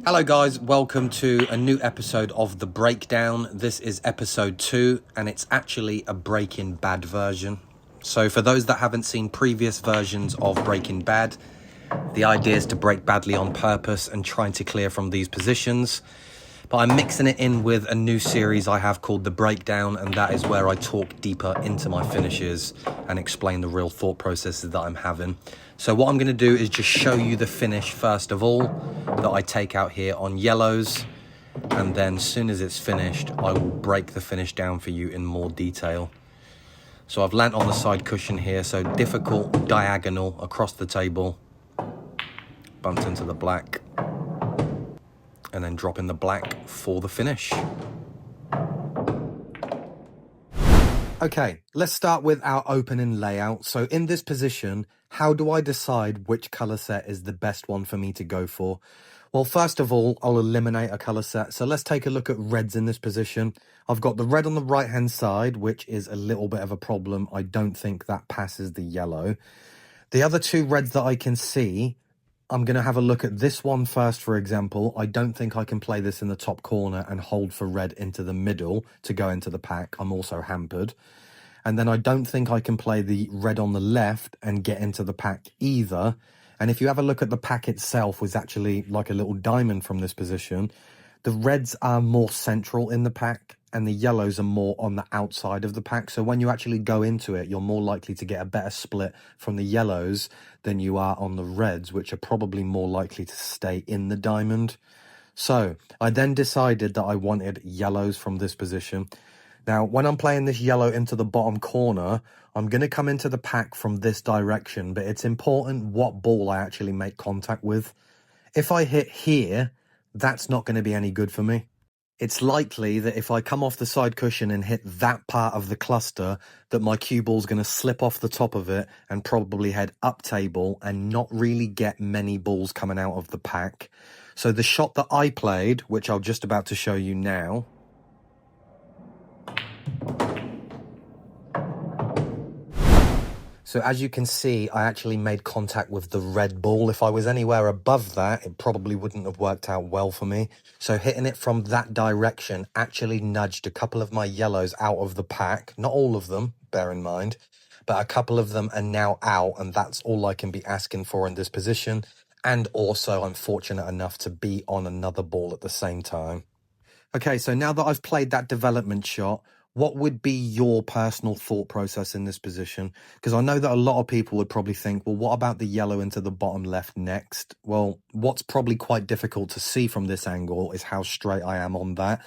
Hello guys, welcome to a new episode of The Breakdown. This is episode 2 and it's actually a Breaking Bad version. So for those that haven't seen previous versions of Breaking Bad, the idea is to break badly on purpose and trying to clear from these positions. But I'm mixing it in with a new series I have called The Breakdown, and that is where I talk deeper into my finishes and explain the real thought processes that I'm having. So what I'm going to do is just show you the finish first of all that I take out here on yellows, and then as soon as it's finished I will break the finish down for you in more detail. So I've landed on the side cushion here, so difficult diagonal across the table, bumped into the black, and then drop in the black for the finish. Okay, let's start with our opening layout. So in this position, how do I decide which color set is the best one for me to go for? Well, first of all, I'll eliminate a color set. So let's take a look at reds in this position. I've got the red on the right hand side, which is a little bit of a problem. I don't think that passes the yellow. The other two reds that I can see, I'm going to have a look at this one first, for example. I don't think I can play this in the top corner and hold for red into the middle to go into the pack. I'm also hampered. And then I don't think I can play the red on the left and get into the pack either. And if you have a look at the pack itself, was actually like a little diamond from this position. The reds are more central in the pack and the yellows are more on the outside of the pack. So when you actually go into it, you're more likely to get a better split from the yellows than you are on the reds, which are probably more likely to stay in the diamond. So I then decided that I wanted yellows from this position. Now, when I'm playing this yellow into the bottom corner, I'm going to come into the pack from this direction, but it's important what ball I actually make contact with. If I hit here, that's not going to be any good for me. It's likely that if I come off the side cushion and hit that part of the cluster, that my cue ball's going to slip off the top of it and probably head up table and not really get many balls coming out of the pack. So the shot that I played, which I'm just about to show you now, so as you can see, I actually made contact with the red ball. If I was anywhere above that, it probably wouldn't have worked out well for me. So hitting it from that direction actually nudged a couple of my yellows out of the pack. Not all of them, bear in mind, but a couple of them are now out, and that's all I can be asking for in this position. And also, I'm fortunate enough to be on another ball at the same time. Okay, so now that I've played that development shot, what would be your personal thought process in this position? Because I know that a lot of people would probably think, well, what about the yellow into the bottom left next? Well, what's probably quite difficult to see from this angle is how straight I am on that.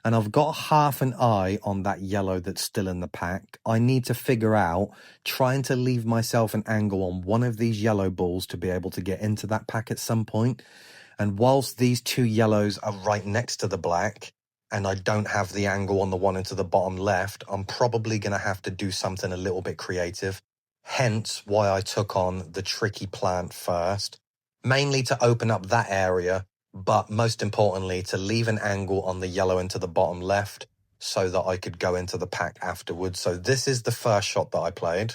And I've got half an eye on that yellow that's still in the pack. I need to figure out trying to leave myself an angle on one of these yellow balls to be able to get into that pack at some point. And whilst these two yellows are right next to the black, and I don't have the angle on the one into the bottom left, I'm probably going to have to do something a little bit creative. Hence why I took on the tricky plant first, mainly to open up that area, but most importantly, to leave an angle on the yellow into the bottom left so that I could go into the pack afterwards. So this is the first shot that I played.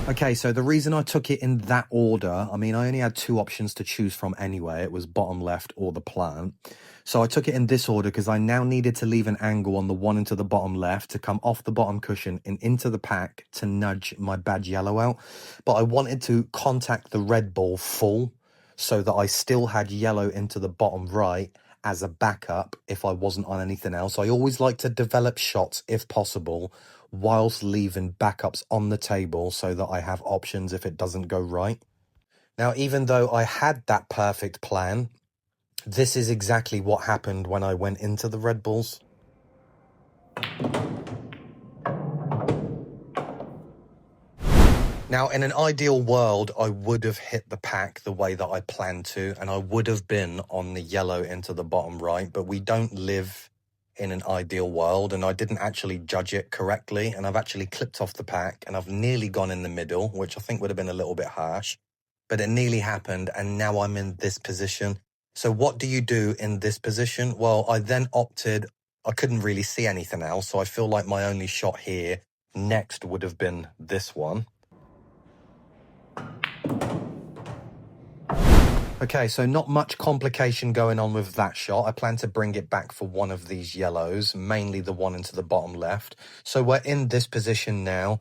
Okay, so the reason I took it in that order, I mean, I only had two options to choose from anyway. It was bottom left or the plant. So I took it in this order because I now needed to leave an angle on the one into the bottom left to come off the bottom cushion and into the pack to nudge my bad yellow out. But I wanted to contact the red ball full so that I still had yellow into the bottom right as a backup if I wasn't on anything else. I always like to develop shots if possible whilst leaving backups on the table so that I have options if it doesn't go right. Now, even though I had that perfect plan, this is exactly what happened when I went into the red balls. Now, in an ideal world, I would have hit the pack the way that I planned to, and I would have been on the yellow into the bottom right, but we don't live in an ideal world, and I didn't actually judge it correctly, and I've actually clipped off the pack, and I've nearly gone in the middle, which I think would have been a little bit harsh, but it nearly happened, and now I'm in this position. So what do you do in this position? Well, I then opted, I couldn't really see anything else, so I feel like my only shot here next would have been this one. Okay, so not much complication going on with that shot. I plan to bring it back for one of these yellows, mainly the one into the bottom left. So we're in this position now.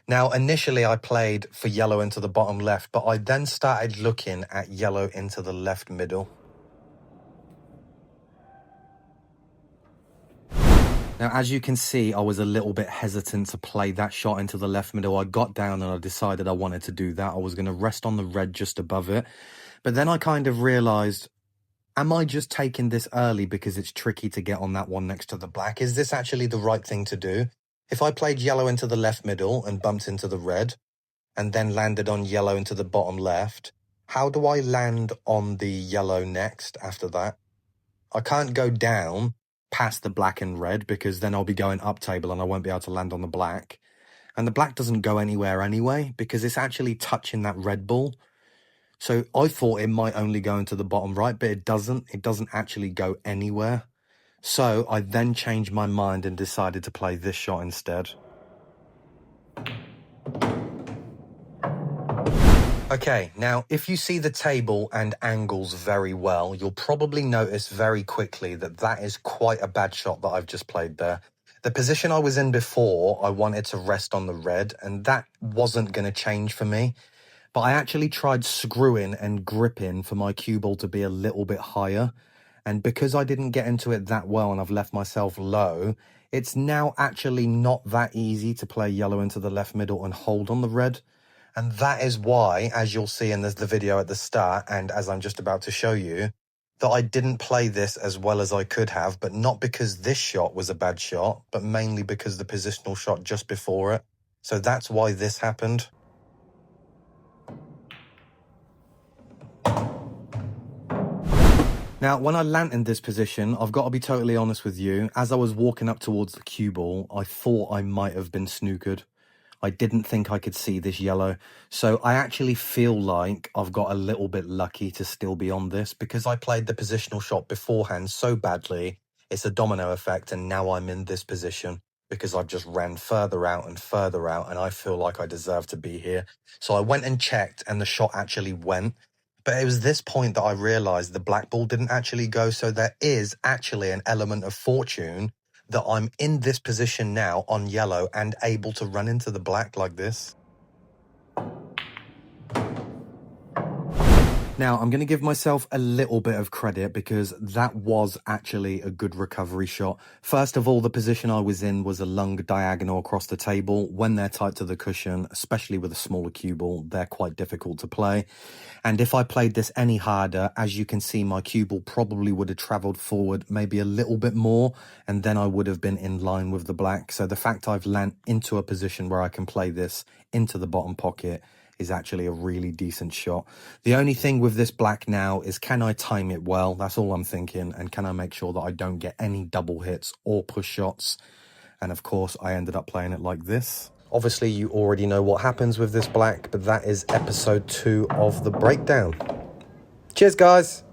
Now, initially I played for yellow into the bottom left, but I then started looking at yellow into the left middle. Now, as you can see, I was a little bit hesitant to play that shot into the left middle. I got down and I decided I wanted to do that. I was going to rest on the red just above it. But then I kind of realized, am I just taking this early because it's tricky to get on that one next to the black? Is this actually the right thing to do? If I played yellow into the left middle and bumped into the red and then landed on yellow into the bottom left, how do I land on the yellow next after that? I can't go down past the black and red because then I'll be going up table and I won't be able to land on the black. And the black doesn't go anywhere anyway because it's actually touching that red ball. So I thought it might only go into the bottom right, but it doesn't. It doesn't actually go anywhere. So I then changed my mind and decided to play this shot instead. Okay, now if you see the table and angles very well, you'll probably notice very quickly that that is quite a bad shot that I've just played there. The position I was in before, I wanted to rest on the red, and that wasn't going to change for me. But I actually tried screwing and gripping for my cue ball to be a little bit higher. And because I didn't get into it that well and I've left myself low, it's now actually not that easy to play yellow into the left middle and hold on the red. And that is why, as you'll see in the video at the start, and as I'm just about to show you, that I didn't play this as well as I could have, but not because this shot was a bad shot, but mainly because the positional shot just before it. So that's why this happened. Now, when I land in this position, I've got to be totally honest with you. As I was walking up towards the cue ball, I thought I might have been snookered. I didn't think I could see this yellow. So I actually feel like I've got a little bit lucky to still be on this because I played the positional shot beforehand so badly. It's a domino effect, and now I'm in this position because I've just ran further out, and I feel like I deserve to be here. So I went and checked, and the shot actually went. But it was this point that I realized the black ball didn't actually go. So there is actually an element of fortune that I'm in this position now on yellow and able to run into the black like this. Now, I'm going to give myself a little bit of credit because that was actually a good recovery shot. First of all, the position I was in was a lung diagonal across the table. When they're tight to the cushion, especially with a smaller cue ball, they're quite difficult to play. And if I played this any harder, as you can see, my cue ball probably would have traveled forward maybe a little bit more, and then I would have been in line with the black. So the fact I've landed into a position where I can play this into the bottom pocket is actually a really decent shot. The only thing with this black now is, can I time it well? That's all I'm thinking. And can I make sure that I don't get any double hits or push shots? And of course, I ended up playing it like this. Obviously, you already know what happens with this black, but that is episode 2 of the breakdown. Cheers, guys.